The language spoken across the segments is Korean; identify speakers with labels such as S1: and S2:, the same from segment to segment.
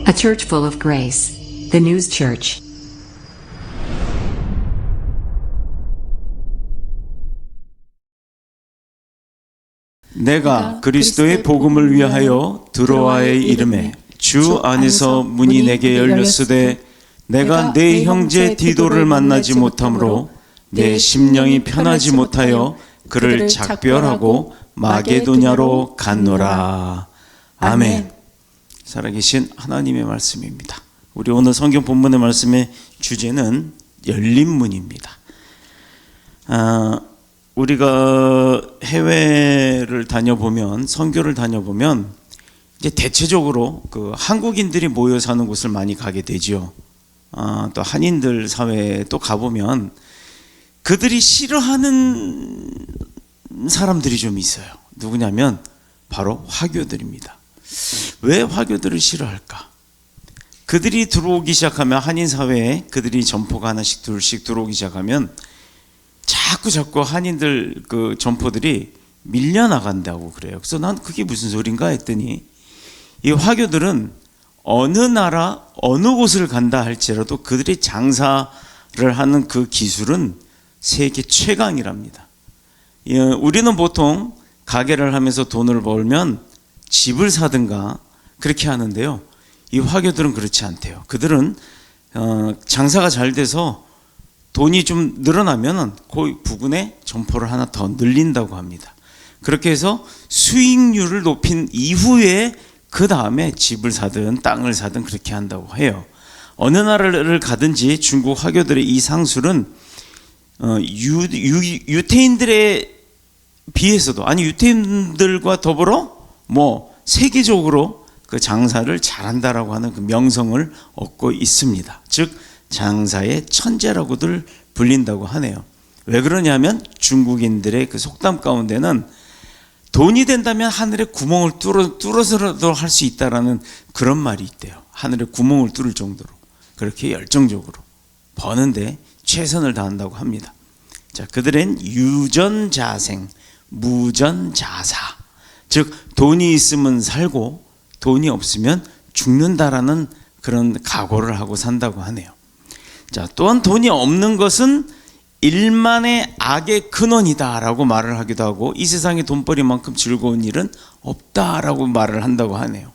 S1: A church full of grace. The News Church.
S2: 내가 그리스도의 복음을 위하여 드로아의 이름에 주 안에서 문이 내게 열렸으되 내가 내 형제 디도를 만나지 못함으로 내 심령이 편하지 못하여 그를 작별하고 마게도냐로 갔노라. 아멘. 살아계신 하나님의 말씀입니다. 우리 오늘 성경 본문의 말씀의 주제는 열린 문입니다. 우리가 해외를 다녀보면, 선교를 다녀보면 이제 대체적으로 그 한국인들이 모여 사는 곳을 많이 가게 되죠. 또 한인들 사회에 또 가보면 그들이 싫어하는 사람들이 좀 있어요. 누구냐면 바로 화교들입니다. 왜 화교들을 싫어할까? 그들이 들어오기 시작하면, 한인 사회에 그들이 점포가 하나씩 둘씩 들어오기 시작하면 자꾸 한인들 그 점포들이 밀려나간다고 그래요. 그래서 난 그게 무슨 소린가 했더니 이 화교들은 어느 나라 어느 곳을 간다 할지라도 그들이 장사를 하는 그 기술은 세계 최강이랍니다. 우리는 보통 가게를 하면서 돈을 벌면 집을 사든가 그렇게 하는데요, 이 화교들은 그렇지 않대요. 그들은 장사가 잘 돼서 돈이 좀 늘어나면 그 부근에 점포를 하나 더 늘린다고 합니다. 그렇게 해서 수익률을 높인 이후에 그 다음에 집을 사든 땅을 사든 그렇게 한다고 해요. 어느 나라를 가든지 중국 화교들의 이 상술은 유태인들에 비해서도, 아니 유태인들과 더불어 세계적으로 그 장사를 잘한다라고 하는 그 명성을 얻고 있습니다. 즉 장사의 천재라고들 불린다고 하네요. 왜 그러냐면 중국인들의 그 속담 가운데는 돈이 된다면 하늘에 구멍을 뚫어서라도 할 수 있다라는 그런 말이 있대요. 하늘에 구멍을 뚫을 정도로 그렇게 열정적으로 버는데 최선을 다한다고 합니다. 자, 그들은 유전자생, 무전자사, 즉 돈이 있으면 살고 돈이 없으면 죽는다라는 그런 각오를 하고 산다고 하네요. 자, 또한 돈이 없는 것은 일만의 악의 근원이다라고 말을 하기도 하고, 이 세상에 돈벌이만큼 즐거운 일은 없다라고 말을 한다고 하네요.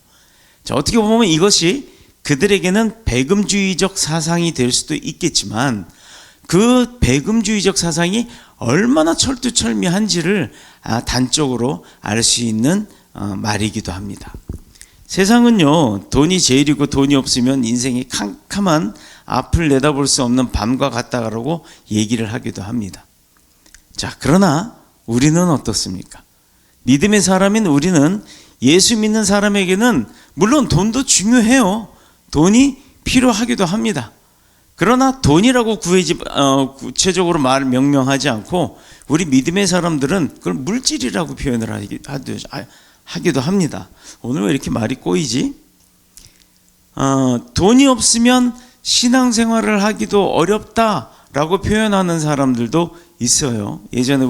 S2: 자, 어떻게 보면 이것이 그들에게는 배금주의적 사상이 될 수도 있겠지만 그 배금주의적 사상이 얼마나 철두철미한지를 단적으로 알 수 있는 말이기도 합니다. 세상은요, 돈이 제일이고 돈이 없으면 인생이 캄캄한 앞을 내다볼 수 없는 밤과 같다라고 얘기를 하기도 합니다. 자, 그러나 우리는 어떻습니까? 믿음의 사람인 우리는, 예수 믿는 사람에게는 물론 돈도 중요해요. 돈이 필요하기도 합니다. 그러나 돈이라고 구체적으로 명명하지 않고 우리 믿음의 사람들은 그걸 물질이라고 표현을 하기도 합니다. 오늘 왜 이렇게 말이 꼬이지? 돈이 없으면 신앙생활을 하기도 어렵다라고 표현하는 사람들도 있어요. 예전에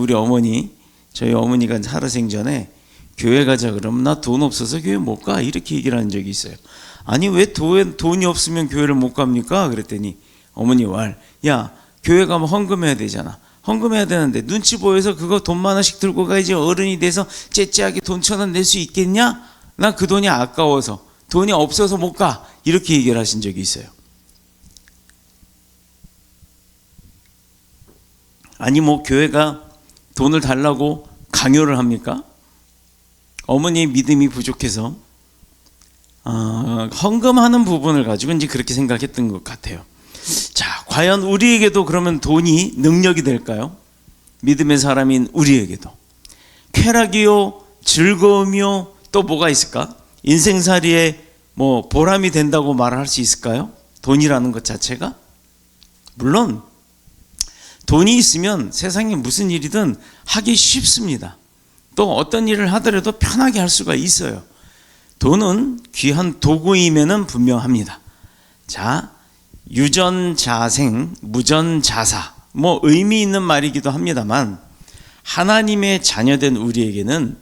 S2: 저희 어머니가 살아생전에 교회 가자 그러면 나 돈 없어서 교회 못 가, 이렇게 얘기를 한 적이 있어요. 아니 왜 돈이 없으면 교회를 못 갑니까? 그랬더니 어머니 야, 교회 가면 헌금해야 되잖아. 헌금해야 되는데 눈치 보여서 그거 돈 많아씩 들고 가야지 어른이 돼서 째째하게 돈 1,000원 낼 수 있겠냐? 난 그 돈이 아까워서, 돈이 없어서 못 가, 이렇게 얘기를 하신 적이 있어요. 아니 교회가 돈을 달라고 강요를 합니까? 어머니의 믿음이 부족해서 헌금하는 부분을 가지고 이제 그렇게 생각했던 것 같아요. 자, 과연 우리에게도 그러면 돈이 능력이 될까요? 믿음의 사람인 우리에게도 쾌락이요, 즐거움이요, 또 뭐가 있을까? 인생살이에 보람이 된다고 말할 수 있을까요? 돈이라는 것 자체가? 물론 돈이 있으면 세상에 무슨 일이든 하기 쉽습니다. 또 어떤 일을 하더라도 편하게 할 수가 있어요. 돈은 귀한 도구임에는 분명합니다. 자, 유전자생, 무전자사, 의미 있는 말이기도 합니다만 하나님의 자녀된 우리에게는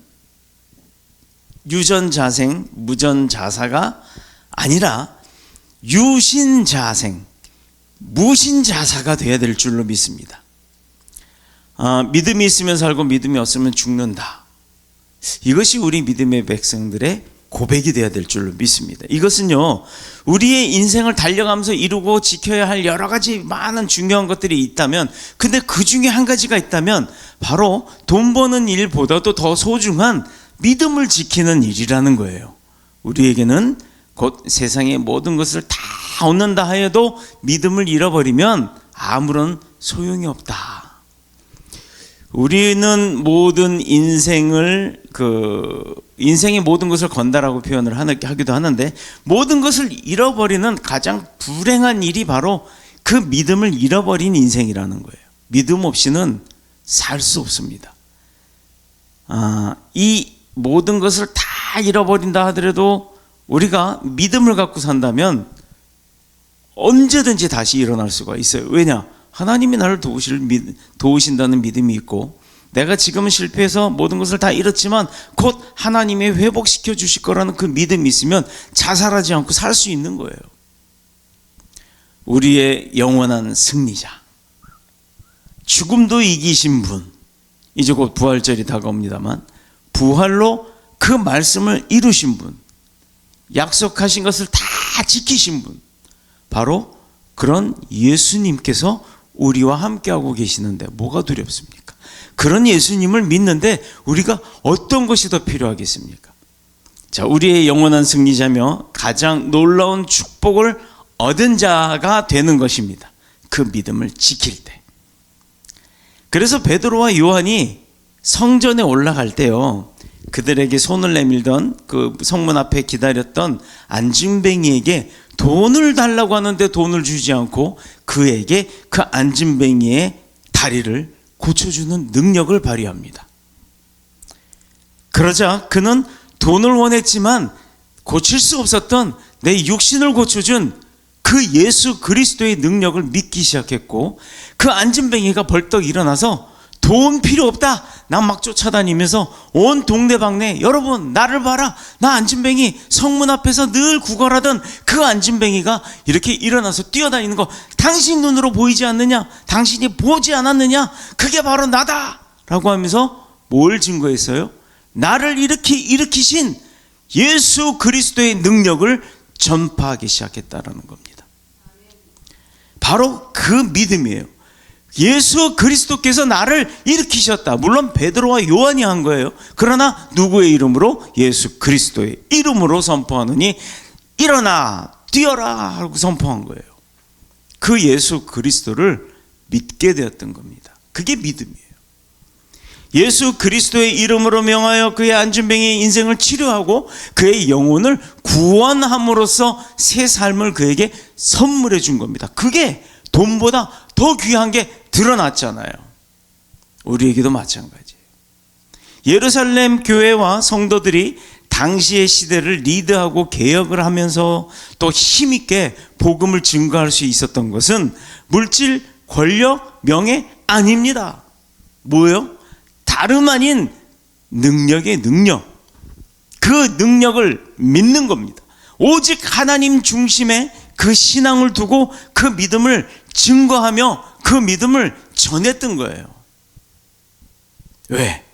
S2: 유전자생, 무전자사가 아니라 유신자생, 무신자사가 되어야 될 줄로 믿습니다. 믿음이 있으면 살고 믿음이 없으면 죽는다. 이것이 우리 믿음의 백성들의 고백이 되어야 될 줄로 믿습니다. 이것은요, 우리의 인생을 달려가면서 이루고 지켜야 할 여러 가지 많은 중요한 것들이 있다면, 근데 그 중에 한 가지가 있다면 바로 돈 버는 일보다도 더 소중한 믿음을 지키는 일이라는 거예요. 우리에게는 곧 세상의 모든 것을 다 얻는다 하여도 믿음을 잃어버리면 아무런 소용이 없다. 우리는 모든 인생의 모든 것을 건다라고 표현을 하기도 하는데, 모든 것을 잃어버리는 가장 불행한 일이 바로 그 믿음을 잃어버린 인생이라는 거예요. 믿음 없이는 살 수 없습니다. 이 모든 것을 다 잃어버린다 하더라도 우리가 믿음을 갖고 산다면 언제든지 다시 일어날 수가 있어요. 왜냐? 하나님이 나를 도우신다는 믿음이 있고, 내가 지금은 실패해서 모든 것을 다 잃었지만 곧 하나님이 회복시켜 주실 거라는 그 믿음이 있으면 자살하지 않고 살 수 있는 거예요. 우리의 영원한 승리자, 죽음도 이기신 분, 이제 곧 부활절이 다가옵니다만 부활로 그 말씀을 이루신 분, 약속하신 것을 다 지키신 분, 바로 그런 예수님께서 우리와 함께하고 계시는데 뭐가 두렵습니까? 그런 예수님을 믿는데 우리가 어떤 것이 더 필요하겠습니까? 자, 우리의 영원한 승리자며 가장 놀라운 축복을 얻은 자가 되는 것입니다. 그 믿음을 지킬 때. 그래서 베드로와 요한이 성전에 올라갈 때요, 그들에게 손을 내밀던 그 성문 앞에 기다렸던 안진뱅이에게 돈을 달라고 하는데 돈을 주지 않고 그에게 그 안진뱅이의 다리를 고쳐주는 능력을 발휘합니다. 그러자 그는 돈을 원했지만 고칠 수 없었던 내 육신을 고쳐준 그 예수 그리스도의 능력을 믿기 시작했고, 그 안진뱅이가 벌떡 일어나서 돈 필요 없다, 난 막 쫓아다니면서 온 동네방네, 여러분 나를 봐라, 나 안진뱅이, 성문 앞에서 늘 구걸하던 그 안진뱅이가 이렇게 일어나서 뛰어다니는 거 당신 눈으로 보이지 않느냐, 당신이 보지 않았느냐, 그게 바로 나다 라고 하면서 뭘 증거했어요? 나를 일으키신 예수 그리스도의 능력을 전파하기 시작했다라는 겁니다. 바로 그 믿음이에요. 예수 그리스도께서 나를 일으키셨다. 물론 베드로와 요한이 한 거예요. 그러나 누구의 이름으로? 예수 그리스도의 이름으로 선포하느니 일어나 뛰어라 하고 선포한 거예요. 그 예수 그리스도를 믿게 되었던 겁니다. 그게 믿음이에요. 예수 그리스도의 이름으로 명하여 그의 안진뱅이의 인생을 치료하고 그의 영혼을 구원함으로써 새 삶을 그에게 선물해 준 겁니다. 그게 돈보다 더 귀한 게 드러났잖아요. 우리에게도 마찬가지예요. 예루살렘 교회와 성도들이 당시의 시대를 리드하고 개혁을 하면서 또 힘있게 복음을 증거할 수 있었던 것은 물질, 권력, 명예 아닙니다. 뭐예요? 다름 아닌 능력의 능력. 그 능력을 믿는 겁니다. 오직 하나님 중심의 그 신앙을 두고 그 믿음을 증거하며 그 믿음을 전했던 거예요. 왜?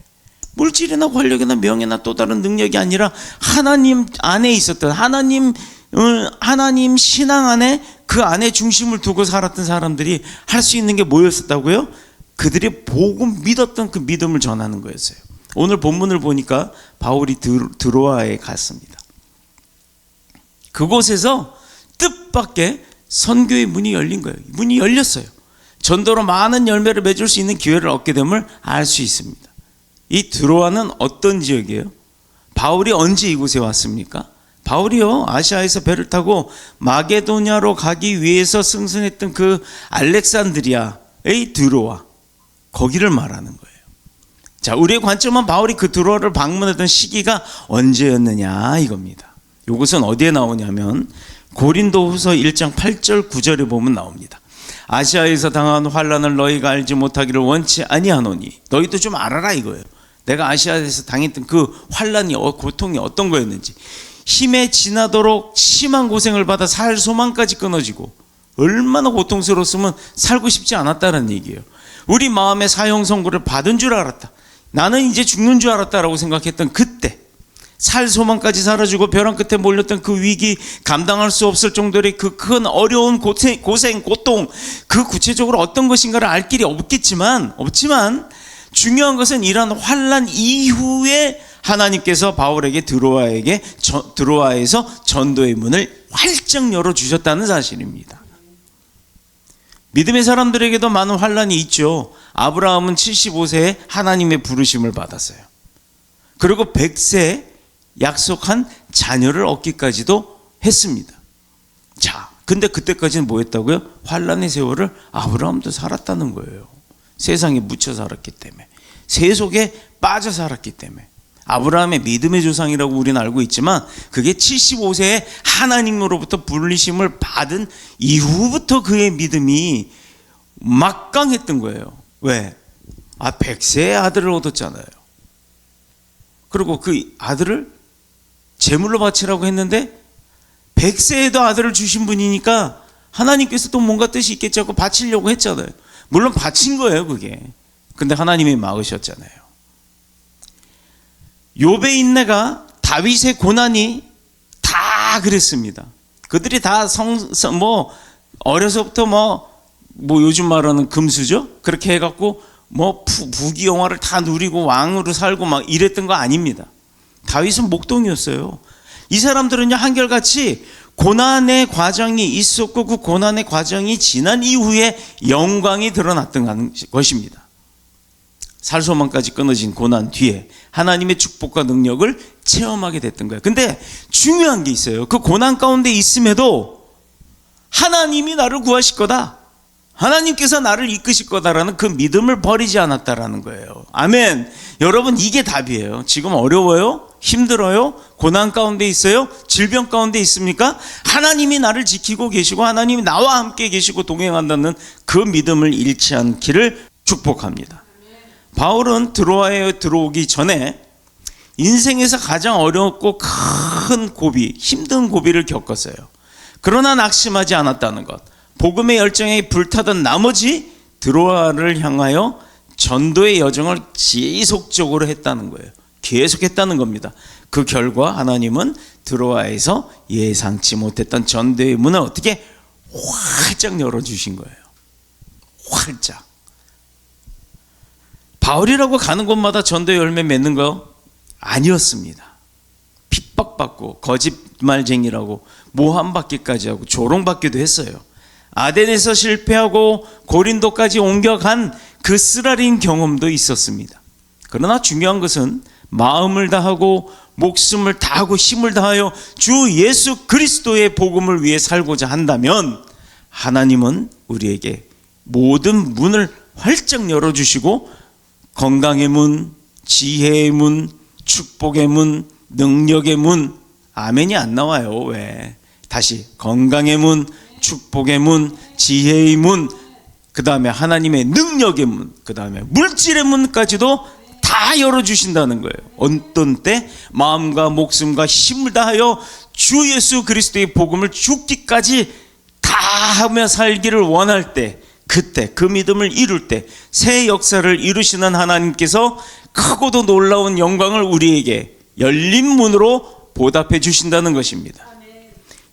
S2: 물질이나 권력이나 명예나 또 다른 능력이 아니라 하나님 안에 있었던 하나님 신앙 안에, 그 안에 중심을 두고 살았던 사람들이 할 수 있는 게 뭐였었다고요? 그들이 복음 믿었던 그 믿음을 전하는 거였어요. 오늘 본문을 보니까 바울이 드로아에 갔습니다. 그곳에서 뜻밖의 선교의 문이 열린 거예요. 문이 열렸어요. 전도로 많은 열매를 맺을 수 있는 기회를 얻게 됨을 알 수 있습니다. 이 드로아는 어떤 지역이에요? 바울이 언제 이곳에 왔습니까? 바울이요, 아시아에서 배를 타고 마게도냐로 가기 위해서 승선했던 그 알렉산드리아의 드로아, 거기를 말하는 거예요. 자, 우리의 관점은 바울이 그 드로아를 방문했던 시기가 언제였느냐 이겁니다. 이것은 어디에 나오냐면 고린도후서 1장 8절 9절에 보면 나옵니다. 아시아에서 당한 환난을 너희가 알지 못하기를 원치 아니하노니, 너희도 좀 알아라 이거예요. 내가 아시아에서 당했던 그 환난이, 고통이 어떤 거였는지. 힘에 지나도록 심한 고생을 받아 살 소망까지 끊어지고 얼마나 고통스러웠으면 살고 싶지 않았다는 얘기예요. 우리 마음의 사형 선고를 받은 줄 알았다. 나는 이제 죽는 줄 알았다라고 생각했던 그때 살 소망까지 사라지고 벼랑 끝에 몰렸던 그 위기, 감당할 수 없을 정도의 그 큰 어려운 고생, 고통, 그 구체적으로 어떤 것인가를 알 길이 없지만 중요한 것은 이러한 환난 이후에 하나님께서 바울에게 드로아에서 전도의 문을 활짝 열어주셨다는 사실입니다. 믿음의 사람들에게도 많은 환난이 있죠. 아브라함은 75세에 하나님의 부르심을 받았어요. 그리고 100세에 약속한 자녀를 얻기까지도 했습니다. 자, 근데 그때까지는 뭐 했다고요? 환난의 세월을 아브라함도 살았다는 거예요. 세상에 묻혀 살았기 때문에, 세속에 빠져 살았기 때문에. 아브라함의 믿음의 조상이라고 우리는 알고 있지만 그게 75세에 하나님으로부터 부르심을 받은 이후부터 그의 믿음이 막강했던 거예요. 왜? 100세의 아들을 얻었잖아요. 그리고 그 아들을 제물로 바치라고 했는데 100세에도 아들을 주신 분이니까 하나님께서 또 뭔가 뜻이 있겠지 하고 바치려고 했잖아요. 물론 바친 거예요, 그게. 근데 하나님이 막으셨잖아요. 욥의 인내가, 다윗의 고난이 다 그랬습니다. 그들이 다 어려서부터 요즘 말하는 금수저? 그렇게 해갖고 부귀영화를 다 누리고 왕으로 살고 막 이랬던 거 아닙니다. 다윗은 목동이었어요. 이 사람들은요, 한결같이 고난의 과정이 있었고 그 고난의 과정이 지난 이후에 영광이 드러났던 것입니다. 살소망까지 끊어진 고난 뒤에 하나님의 축복과 능력을 체험하게 됐던 거예요. 근데 중요한 게 있어요. 그 고난 가운데 있음에도 하나님이 나를 구하실 거다, 하나님께서 나를 이끄실 거다라는 그 믿음을 버리지 않았다라는 거예요. 아멘. 여러분, 이게 답이에요. 지금 어려워요? 힘들어요? 고난 가운데 있어요? 질병 가운데 있습니까? 하나님이 나를 지키고 계시고 하나님이 나와 함께 계시고 동행한다는 그 믿음을 잃지 않기를 축복합니다. 바울은 드로아에 들어오기 전에 인생에서 가장 어렵고 큰 고비, 힘든 고비를 겪었어요. 그러나 낙심하지 않았다는 것, 복음의 열정에 불타던 나머지 드로아를 향하여 전도의 여정을 지속적으로 했다는 거예요. 계속했다는 겁니다. 그 결과 하나님은 드로아에서 예상치 못했던 전도의 문을 어떻게 활짝 열어주신 거예요. 활짝. 바울이라고 가는 곳마다 전도의 열매 맺는 거 아니었습니다. 핍박받고 거짓말쟁이라고 모함받기까지 하고 조롱받기도 했어요. 아덴에서 실패하고 고린도까지 옮겨간 그 쓰라린 경험도 있었습니다. 그러나 중요한 것은 마음을 다하고 목숨을 다하고 힘을 다하여 주 예수 그리스도의 복음을 위해 살고자 한다면 하나님은 우리에게 모든 문을 활짝 열어주시고 건강의 문, 지혜의 문, 축복의 문, 능력의 문. 아멘이 안 나와요. 왜? 다시 건강의 문, 축복의 문, 지혜의 문, 그 다음에 하나님의 능력의 문, 그 다음에 물질의 문까지도 다 열어주신다는 거예요. 어떤 때 마음과 목숨과 힘을 다하여 주 예수 그리스도의 복음을 죽기까지 다 하며 살기를 원할 때, 그때 그 믿음을 이룰 때 새 역사를 이루시는 하나님께서 크고도 놀라운 영광을 우리에게 열린 문으로 보답해 주신다는 것입니다.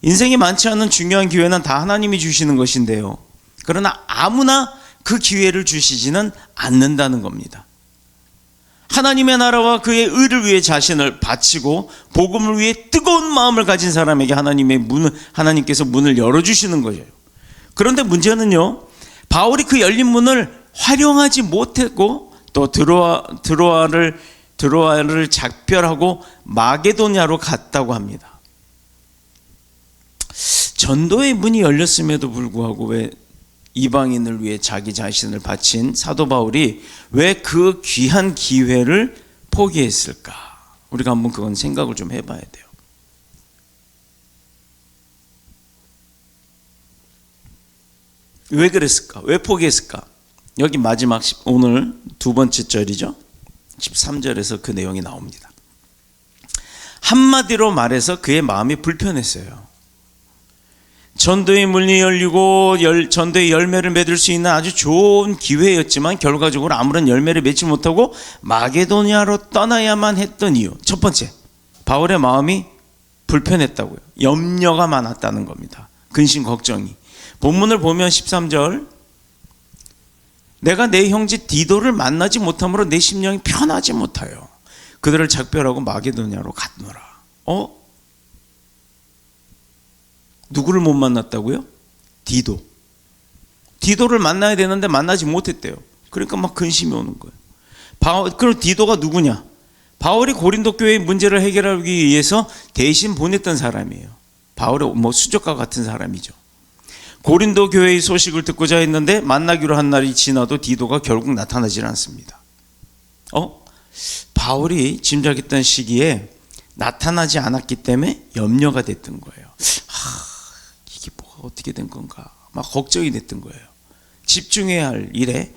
S2: 인생에 많지 않은 중요한 기회는 다 하나님이 주시는 것인데요, 그러나 아무나 그 기회를 주시지는 않는다는 겁니다. 하나님의 나라와 그의 의를 위해 자신을 바치고 복음을 위해 뜨거운 마음을 가진 사람에게 하나님께서 문을 열어주시는 거예요. 그런데 문제는요, 바울이 그 열린 문을 활용하지 못했고 또 드로아를 작별하고 마게도냐로 갔다고 합니다. 전도의 문이 열렸음에도 불구하고 왜 이방인을 위해 자기 자신을 바친 사도 바울이 왜 그 귀한 기회를 포기했을까? 우리가 한번 그건 생각을 좀 해봐야 돼요. 왜 그랬을까? 왜 포기했을까? 여기 마지막 오늘 두 번째 절이죠. 13절에서 그 내용이 나옵니다. 한마디로 말해서 그의 마음이 불편했어요. 전도의 문이 열리고 전도의 열매를 맺을 수 있는 아주 좋은 기회였지만 결과적으로 아무런 열매를 맺지 못하고 마게도니아로 떠나야만 했던 이유, 첫 번째, 바울의 마음이 불편했다고요. 염려가 많았다는 겁니다. 근심 걱정이. 본문을 보면 13절, 내가 내 형제 디도를 만나지 못함으로 내 심령이 편하지 못하여 그들을 작별하고 마게도니아로 갔노라. 누구를 못 만났다고요? 디도를 만나야 되는데 만나지 못했대요. 그러니까 막 근심이 오는 거예요. 그럼 디도가 누구냐? 바울이 고린도 교회의 문제를 해결하기 위해서 대신 보냈던 사람이에요. 바울의 수족과 같은 사람이죠. 고린도 교회의 소식을 듣고자 했는데 만나기로 한 날이 지나도 디도가 결국 나타나질 않습니다. 바울이 짐작했던 시기에 나타나지 않았기 때문에 염려가 됐던 거예요. 이게 뭐가 어떻게 된 건가? 막 걱정이 됐던 거예요. 집중해야 할 일에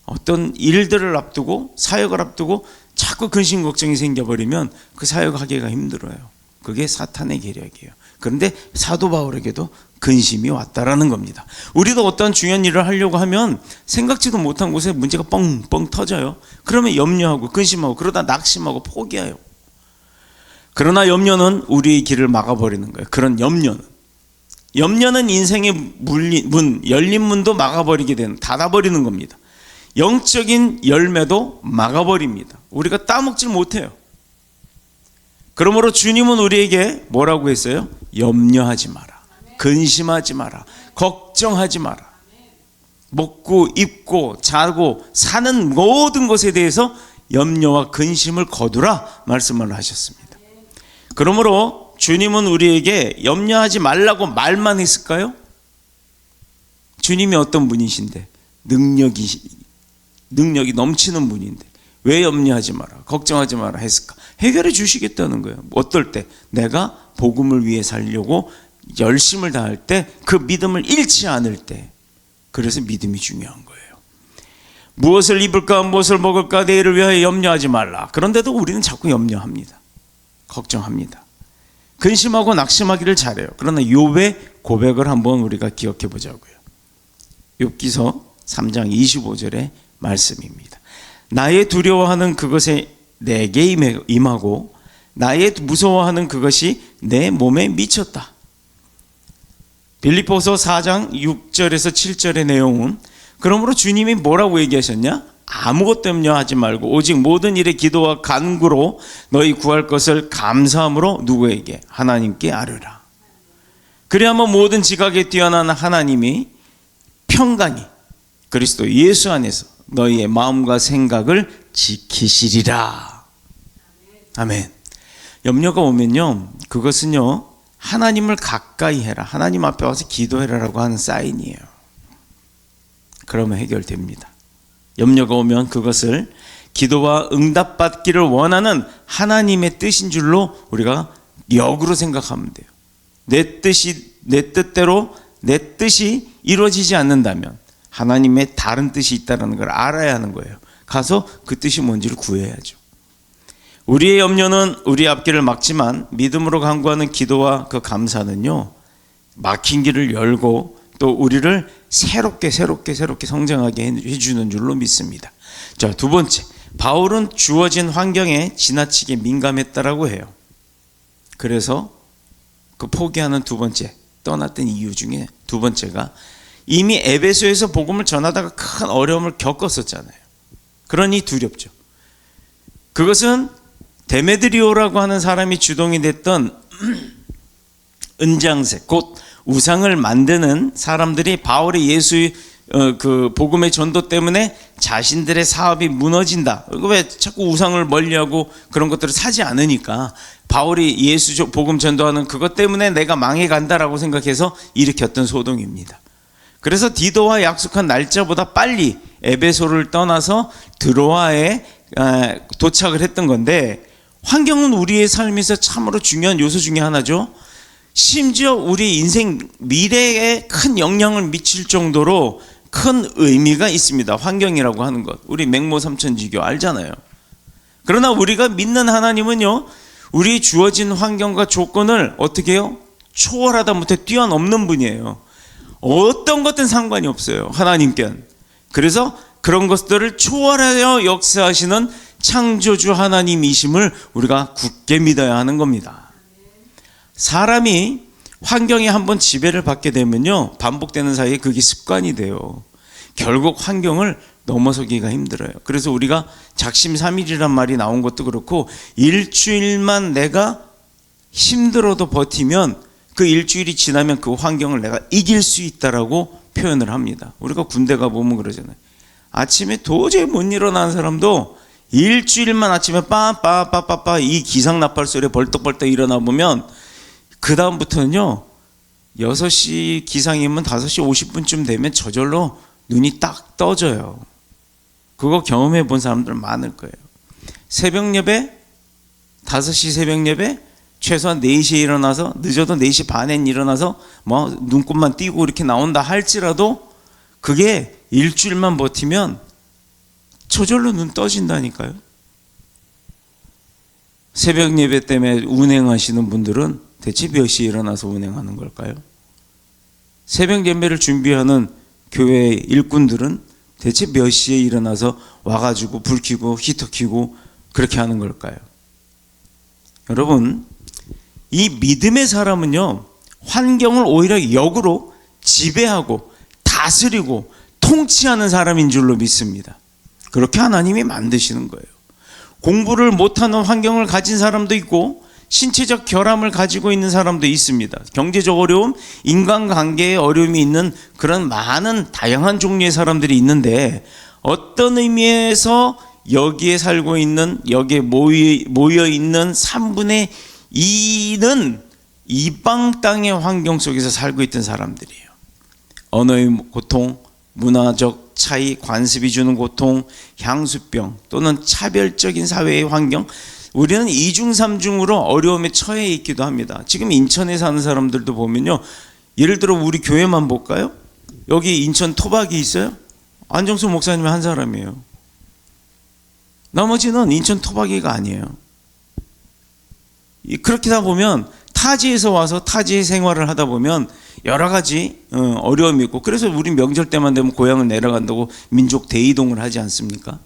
S2: 어떤 일들을 앞두고 사역을 앞두고 자꾸 근심 걱정이 생겨버리면 그 사역하기가 힘들어요. 그게 사탄의 계략이에요. 그런데 사도 바울에게도 근심이 왔다라는 겁니다. 우리도 어떤 중요한 일을 하려고 하면 생각지도 못한 곳에 문제가 뻥뻥 터져요. 그러면 염려하고 근심하고 그러다 낙심하고 포기해요. 그러나 염려는 우리의 길을 막아버리는 거예요. 그런 염려는 인생의 문, 열린 문도 막아버리게 되는, 닫아버리는 겁니다. 영적인 열매도 막아버립니다. 우리가 따먹질 못해요. 그러므로 주님은 우리에게 뭐라고 했어요? 염려하지 마라. 근심하지 마라. 걱정하지 마라. 먹고 입고 자고 사는 모든 것에 대해서 염려와 근심을 거두라 말씀을 하셨습니다. 그러므로 주님은 우리에게 염려하지 말라고 말만 했을까요? 주님이 어떤 분이신데 능력이 넘치는 분인데 왜 염려하지 마라 걱정하지 마라 했을까? 해결해 주시겠다는 거예요. 어떨 때? 내가 복음을 위해 살려고 열심을 다할 때, 그 믿음을 잃지 않을 때. 그래서 믿음이 중요한 거예요. 무엇을 입을까 무엇을 먹을까 내일을 위하여 염려하지 말라. 그런데도 우리는 자꾸 염려합니다. 걱정합니다. 근심하고 낙심하기를 잘해요. 그러나 욥의 고백을 한번 우리가 기억해 보자고요. 욥기서 3장 25절의 말씀입니다. 나의 두려워하는 그것에 내게 임하고 나의 무서워하는 그것이 내 몸에 미쳤다. 빌립보서 4장 6절에서 7절의 내용은, 그러므로 주님이 뭐라고 얘기하셨냐? 아무것도 염려하지 말고 오직 모든 일에 기도와 간구로 너희 구할 것을 감사함으로 누구에게? 하나님께 아뢰라. 그래야만 모든 지각에 뛰어난 하나님이 평강히 그리스도 예수 안에서 너희의 마음과 생각을 지키시리라. 아멘. 염려가 오면요, 그것은요 하나님을 가까이 해라, 하나님 앞에 와서 기도해라라고 하는 사인이에요. 그러면 해결됩니다. 염려가 오면 그것을 기도와 응답받기를 원하는 하나님의 뜻인 줄로 우리가 역으로 생각하면 돼요. 내 뜻대로 내 뜻이 이루어지지 않는다면 하나님의 다른 뜻이 있다는 걸 알아야 하는 거예요. 가서 그 뜻이 뭔지를 구해야죠. 우리의 염려는 우리 앞길을 막지만 믿음으로 간구하는 기도와 그 감사는요, 막힌 길을 열고 또 우리를 새롭게 성장하게 해주는 줄로 믿습니다. 자, 두 번째, 바울은 주어진 환경에 지나치게 민감했다라고 해요. 그래서 그 포기하는 두 번째, 떠났던 이유 중에 두 번째가 이미 에베소에서 복음을 전하다가 큰 어려움을 겪었었잖아요. 그러니 두렵죠. 그것은 데메드리오라고 하는 사람이 주동이 됐던 은장세, 곧 우상을 만드는 사람들이 바울의 예수의 그 복음의 전도 때문에 자신들의 사업이 무너진다. 왜 자꾸 우상을 멀리하고 그런 것들을 사지 않으니까 바울이 예수 복음 전도하는 그것 때문에 내가 망해간다라고 생각해서 일으켰던 소동입니다. 그래서 디도와 약속한 날짜보다 빨리 에베소를 떠나서 드로아에 도착을 했던 건데, 환경은 우리의 삶에서 참으로 중요한 요소 중에 하나죠. 심지어 우리 인생 미래에 큰 영향을 미칠 정도로 큰 의미가 있습니다. 환경이라고 하는 것. 우리 맹모 삼천지교 알잖아요. 그러나 우리가 믿는 하나님은요, 우리 주어진 환경과 조건을 어떻게 해요? 초월하다 못해 뛰어넘는 분이에요. 어떤 것든 상관이 없어요, 하나님께는. 그래서 그런 것들을 초월하여 역사하시는 창조주 하나님이심을 우리가 굳게 믿어야 하는 겁니다. 사람이 환경에 한번 지배를 받게 되면요, 반복되는 사이에 그게 습관이 돼요. 결국 환경을 넘어서기가 힘들어요. 그래서 우리가 작심삼일이란 말이 나온 것도 그렇고, 일주일만 내가 힘들어도 버티면 그 일주일이 지나면 그 환경을 내가 이길 수 있다라고 표현을 합니다. 우리가 군대 가보면 그러잖아요. 아침에 도저히 못 일어나는 사람도 일주일만 아침에 빠빠빠빠빠 이 기상나팔 소리에 벌떡벌떡 일어나 보면 그 다음부터는요, 6시 기상이면 5시 50분쯤 되면 저절로 눈이 딱 떠져요. 그거 경험해 본 사람들 많을 거예요. 새벽 예배, 5시 새벽 예배, 최소한 4시에 일어나서, 늦어도 4시 반엔 일어나서 뭐 눈곱만 띄고 이렇게 나온다 할지라도 그게 일주일만 버티면 저절로 눈 떠진다니까요. 새벽 예배 때문에 운행하시는 분들은 대체 몇 시에 일어나서 운행하는 걸까요? 새벽 예배를 준비하는 교회 일꾼들은 대체 몇 시에 일어나서 와가지고 불 켜고 히터 켜고 그렇게 하는 걸까요? 여러분, 이 믿음의 사람은요, 환경을 오히려 역으로 지배하고 다스리고 통치하는 사람인 줄로 믿습니다. 그렇게 하나님이 만드시는 거예요. 공부를 못하는 환경을 가진 사람도 있고 신체적 결함을 가지고 있는 사람도 있습니다. 경제적 어려움, 인간관계의 어려움이 있는 그런 많은 다양한 종류의 사람들이 있는데, 어떤 의미에서 여기에 살고 있는, 여기에 모여 있는 3분의 2는 이방 땅의 환경 속에서 살고 있던 사람들이에요. 언어의 고통, 문화적 차이, 관습이 주는 고통, 향수병 또는 차별적인 사회의 환경, 우리는 이중삼중으로 어려움에 처해 있기도 합니다. 지금 인천에 사는 사람들도 보면요, 예를 들어 우리 교회만 볼까요? 여기 인천 토박이 있어요? 안정수 목사님 한 사람이에요. 나머지는 인천 토박이가 아니에요. 그렇게 하다 보면 타지에서 와서 타지의 생활을 하다 보면 여러 가지 어려움이 있고, 그래서 우리 명절 때만 되면 고향을 내려간다고 민족 대이동을 하지 않습니까?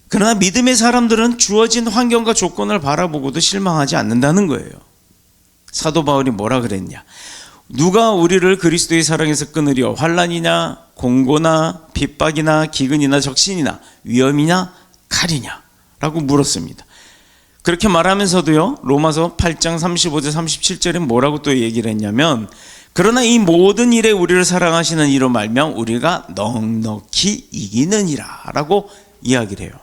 S2: 그러나 믿음의 사람들은 주어진 환경과 조건을 바라보고도 실망하지 않는다는 거예요. 사도 바울이 뭐라 그랬냐? 누가 우리를 그리스도의 사랑에서 끊으려? 환난이냐, 공고나, 핍박이나, 기근이나, 적신이나, 위험이냐, 칼이냐? 라고 물었습니다. 그렇게 말하면서도요, 로마서 8장 35절 37절에 뭐라고 또 얘기를 했냐면, 그러나 이 모든 일에 우리를 사랑하시는 이로 말미암아 우리가 넉넉히 이기느니라 라고 이야기를 해요.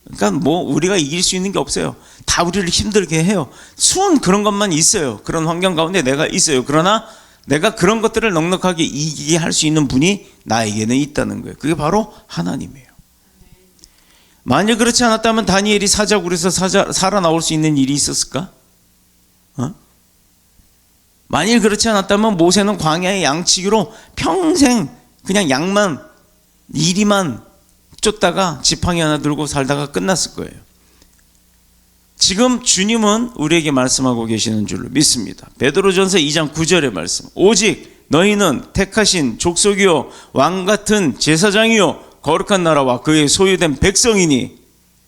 S2: 그러니까 뭐 우리가 이길 수 있는 게 없어요. 다 우리를 힘들게 해요. 수은 그런 것만 있어요. 그런 환경 가운데 내가 있어요. 그러나 내가 그런 것들을 넉넉하게 이기게 할 수 있는 분이 나에게는 있다는 거예요. 그게 바로 하나님이에요. 만약 그렇지 않았다면 다니엘이 사자굴에서 살아나올 수 있는 일이 있었을까? 만일 그렇지 않았다면 모세는 광야의 양치기로 평생 그냥 양만 이리만 쫓다가 지팡이 하나 들고 살다가 끝났을 거예요. 지금 주님은 우리에게 말씀하고 계시는 줄로 믿습니다. 베드로전서 2장 9절의 말씀, 오직 너희는 택하신 족속이요 왕같은 제사장이요 거룩한 나라와 그의 소유된 백성이니,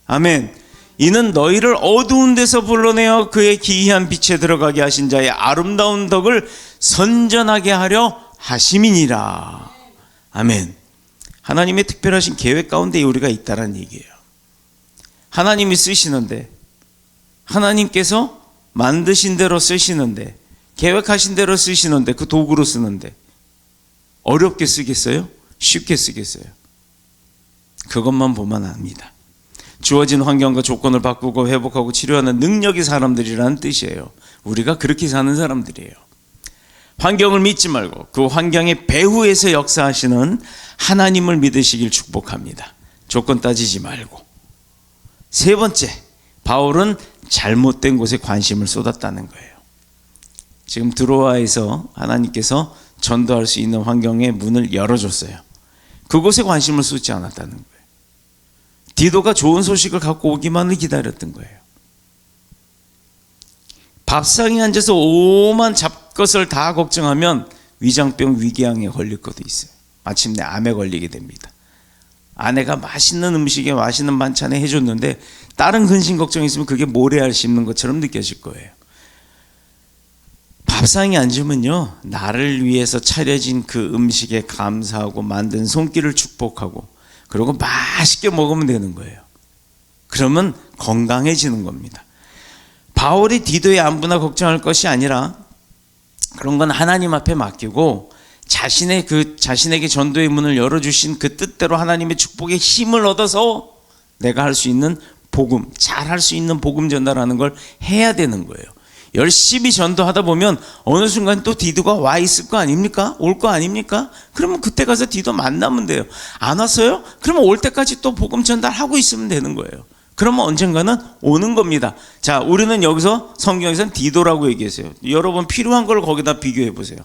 S2: 아멘. 이는 너희를 어두운 데서 불러내어 그의 기이한 빛에 들어가게 하신 자의 아름다운 덕을 선전하게 하려 하심이니라. 아멘. 하나님의 특별하신 계획 가운데 우리가 있다는 얘기예요. 하나님이 쓰시는데, 하나님께서 만드신 대로 쓰시는데, 계획하신 대로 쓰시는데, 그 도구로 쓰는데 어렵게 쓰겠어요? 쉽게 쓰겠어요? 그것만 보면 압니다. 주어진 환경과 조건을 바꾸고 회복하고 치료하는 능력의 사람들이라는 뜻이에요. 우리가 그렇게 사는 사람들이에요. 환경을 믿지 말고 그 환경의 배후에서 역사하시는 하나님을 믿으시길 축복합니다. 조건 따지지 말고. 세 번째, 바울은 잘못된 곳에 관심을 쏟았다는 거예요. 지금 드로아에서 하나님께서 전도할 수 있는 환경의 문을 열어줬어요. 그곳에 관심을 쏟지 않았다는 거예요. 디도가 좋은 소식을 갖고 오기만을 기다렸던 거예요. 밥상에 앉아서 오만 잡것을 다 걱정하면 위장병 위궤양에 걸릴 것도 있어요. 마침내 암에 걸리게 됩니다. 아내가 맛있는 음식에 맛있는 반찬에 해줬는데 다른 근심 걱정이 있으면 그게 모래알 씹는 것처럼 느껴질 거예요. 밥상에 앉으면요, 나를 위해서 차려진 그 음식에 감사하고 만든 손길을 축복하고 그리고 맛있게 먹으면 되는 거예요. 그러면 건강해지는 겁니다. 바울이 디도의 안부나 걱정할 것이 아니라 그런 건 하나님 앞에 맡기고 자신에게 전도의 문을 열어주신 그 뜻대로 하나님의 축복의 힘을 얻어서 내가 할 수 있는 복음, 잘 할 수 있는 복음 전달하는 걸 해야 되는 거예요. 열심히 전도하다 보면 어느 순간 또 디도가 와 있을 거 아닙니까? 올 거 아닙니까? 그러면 그때 가서 디도 만나면 돼요. 안 왔어요? 그러면 올 때까지 또 복음 전달하고 있으면 되는 거예요. 그러면 언젠가는 오는 겁니다. 자, 우리는 여기서 성경에서는 디도라고 얘기했어요. 여러분 필요한 걸 거기다 비교해 보세요.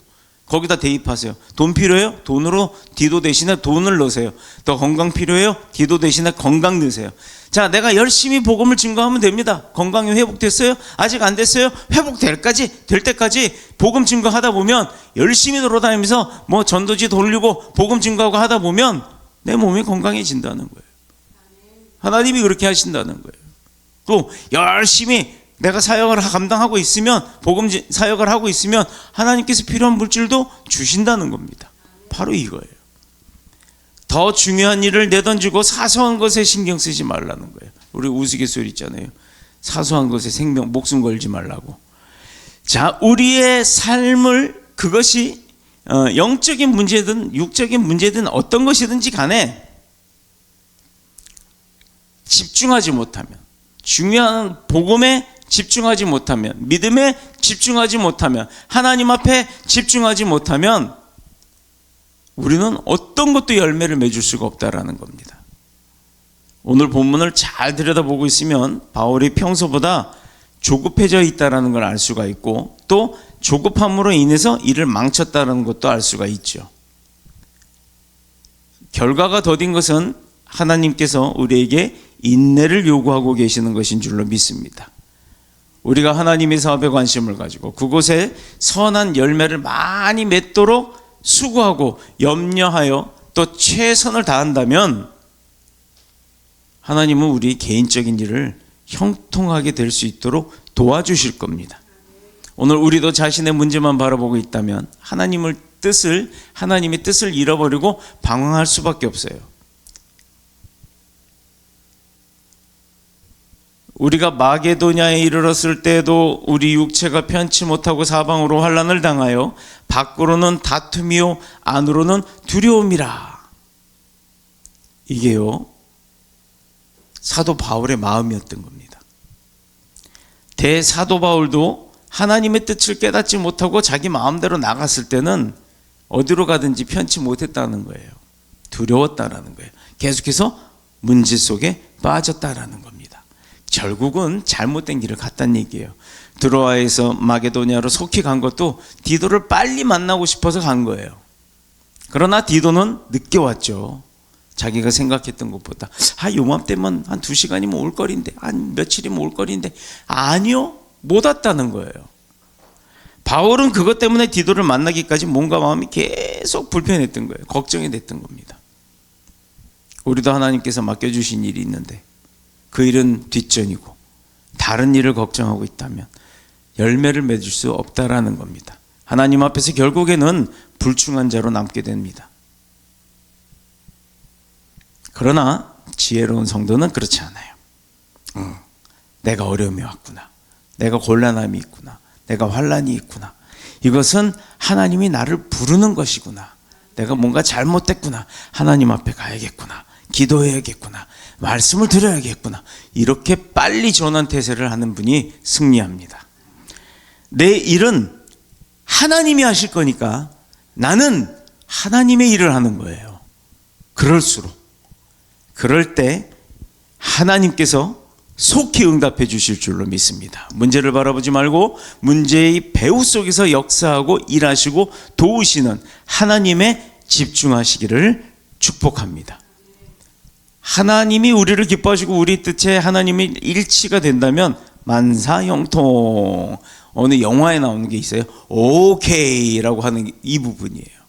S2: 거기다 대입하세요. 돈 필요해요? 돈으로 디도 대신에 돈을 넣으세요. 더 건강 필요해요? 디도 대신에 건강 넣으세요. 자, 내가 열심히 복음을 증거하면 됩니다. 건강이 회복됐어요? 아직 안 됐어요? 회복될 때까지 복음 증거하다 보면 열심히 돌아다니면서 뭐 전도지 돌리고 복음 증거하고 하다 보면 내 몸이 건강해진다는 거예요. 하나님이 그렇게 하신다는 거예요. 또 열심히 내가 사역을 감당하고 있으면, 복음 사역을 하고 있으면 하나님께서 필요한 물질도 주신다는 겁니다. 바로 이거예요. 더 중요한 일을 내던지고 사소한 것에 신경 쓰지 말라는 거예요. 우리 우스갯소리 있잖아요. 사소한 것에 목숨 걸지 말라고. 자, 우리의 삶을, 그것이 영적인 문제든 육적인 문제든 어떤 것이든지 간에 집중하지 못하면, 중요한 복음에 집중하지 못하면, 믿음에 집중하지 못하면, 하나님 앞에 집중하지 못하면 우리는 어떤 것도 열매를 맺을 수가 없다라는 겁니다. 오늘 본문을 잘 들여다보고 있으면 바울이 평소보다 조급해져 있다라는 걸 알 수가 있고, 또 조급함으로 인해서 일을 망쳤다는 것도 알 수가 있죠. 결과가 더딘 것은 하나님께서 우리에게 인내를 요구하고 계시는 것인 줄로 믿습니다. 우리가 하나님의 사업에 관심을 가지고 그곳에 선한 열매를 많이 맺도록 수고하고 염려하여 또 최선을 다한다면 하나님은 우리 개인적인 일을 형통하게 될 수 있도록 도와주실 겁니다. 오늘 우리도 자신의 문제만 바라보고 있다면 하나님의 뜻을 잃어버리고 방황할 수밖에 없어요. 우리가 마게도냐에 이르렀을 때에도 우리 육체가 편치 못하고 사방으로 환난을 당하여 밖으로는 다툼이요 안으로는 두려움이라. 이게요, 사도 바울의 마음이었던 겁니다. 대사도 바울도 하나님의 뜻을 깨닫지 못하고 자기 마음대로 나갔을 때는 어디로 가든지 편치 못했다는 거예요. 두려웠다라는 거예요. 계속해서 문제 속에 빠졌다라는 겁니다. 결국은 잘못된 길을 갔다는 얘기예요. 드로아에서 마게도냐로 속히 간 것도 디도를 빨리 만나고 싶어서 간 거예요. 그러나 디도는 늦게 왔죠. 자기가 생각했던 것보다 요맘때면 한 2시간이면 올 거리인데, 한 며칠이면 올 거리인데, 아니요, 못 왔다는 거예요. 바울은 그것 때문에 디도를 만나기까지 뭔가 마음이 계속 불편했던 거예요. 걱정이 됐던 겁니다. 우리도 하나님께서 맡겨주신 일이 있는데 그 일은 뒷전이고 다른 일을 걱정하고 있다면 열매를 맺을 수 없다라는 겁니다. 하나님 앞에서 결국에는 불충한 자로 남게 됩니다. 그러나 지혜로운 성도는 그렇지 않아요. 내가 어려움이 왔구나, 내가 곤란함이 있구나, 내가 환난이 있구나, 이것은 하나님이 나를 부르는 것이구나, 내가 뭔가 잘못됐구나, 하나님 앞에 가야겠구나, 기도해야겠구나, 말씀을 드려야겠구나, 이렇게 빨리 전환태세를 하는 분이 승리합니다. 내 일은 하나님이 하실 거니까 나는 하나님의 일을 하는 거예요. 그럴 때 하나님께서 속히 응답해 주실 줄로 믿습니다. 문제를 바라보지 말고 문제의 배후 속에서 역사하고 일하시고 도우시는 하나님에 집중하시기를 축복합니다. 하나님이 우리를 기뻐하시고 우리 뜻에 하나님이 일치가 된다면 만사형통. 어느 영화에 나오는 게 있어요. 오케이라고 하는 이 부분이에요.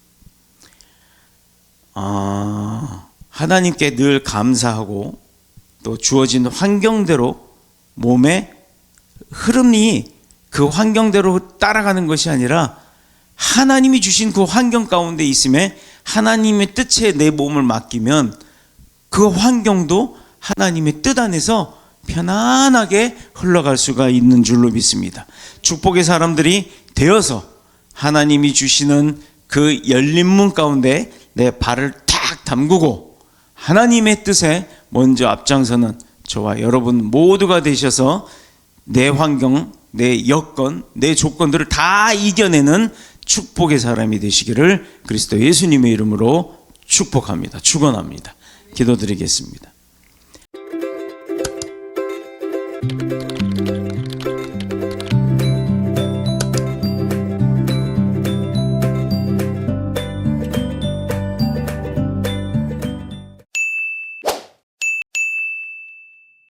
S2: 하나님께 늘 감사하고 또 주어진 환경대로 몸의 흐름이 그 환경대로 따라가는 것이 아니라 하나님이 주신 그 환경 가운데 있음에 하나님의 뜻에 내 몸을 맡기면 그 환경도 하나님의 뜻 안에서 편안하게 흘러갈 수가 있는 줄로 믿습니다. 축복의 사람들이 되어서 하나님이 주시는 그 열린 문 가운데 내 발을 탁 담그고 하나님의 뜻에 먼저 앞장서는 저와 여러분 모두가 되셔서 내 환경, 내 여건, 내 조건들을 다 이겨내는 축복의 사람이 되시기를 그리스도 예수님의 이름으로 축복합니다. 축원합니다. 기도드리겠습니다.